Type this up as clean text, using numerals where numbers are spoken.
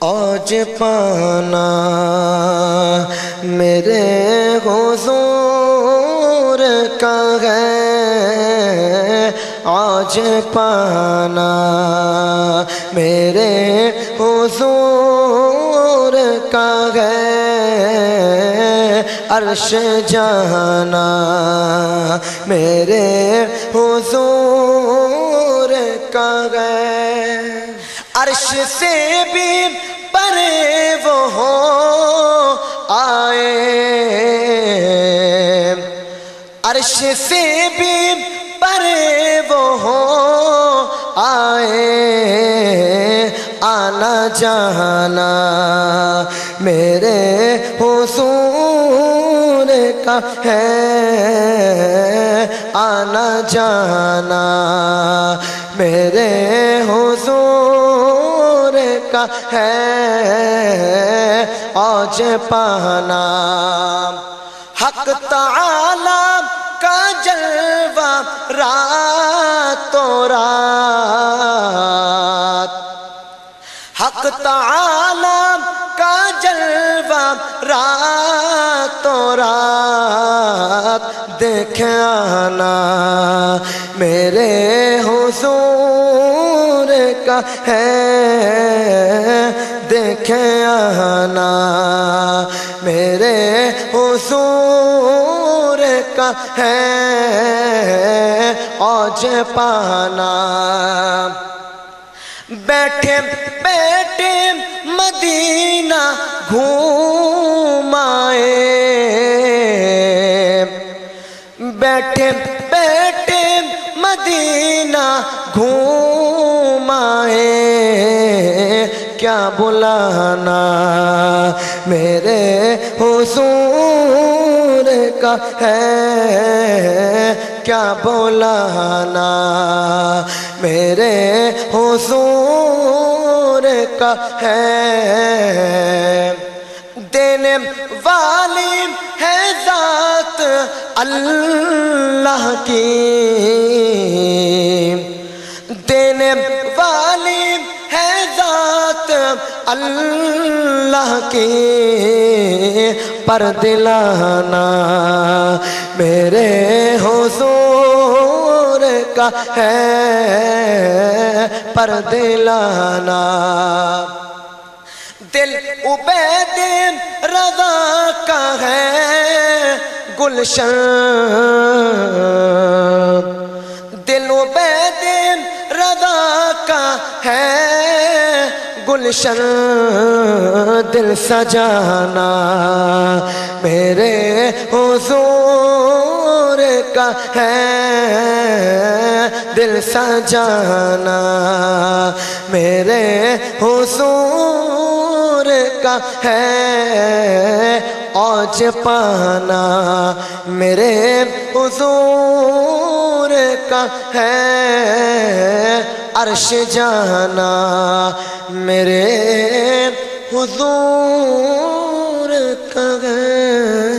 آج پانا میرے حضور کا ہے، آج پانا میرے حضور کا ہے، عرش جانا میرے حضور کا ہے، عرش سے بھی پرے وہ ہو آئے، عرش سے بھی پرے وہ ہو آئے، آنا جانا میرے حضور کا ہے، آنا جانا میرے حضور کا ہے، آج پانا حق تعالی کا جلوہ راتوں رات، حق تعالی کا جلوہ راتوں رات، دیکھ آنا میرے حضور کا ہے، دیکھ آنا میرے حضور کا ہے، آج پانا بیٹھے بیٹھے مدینہ گھوم آئے، بیٹھے بیٹھے مدینہ گھوم آئے، کیا بلانا میرے حضور کا ہے، کیا بلانا میرے حضور کا ہے، دینے والی ہے ذات اللہ کی، دینے والی ہے ذات اللہ کی، پر دلانا میرے حضور کا ہے، پر دلانا دل عبید رضا کا ہے گلشن، دل عبید رضا کا ہے گلشن، دل سجانا میرے حضور کا ہے، دل سجانا میرے حضور کا ہے، آج پانا میرے حضور کا ہے، عرش جانا میرے حضور کا ہے۔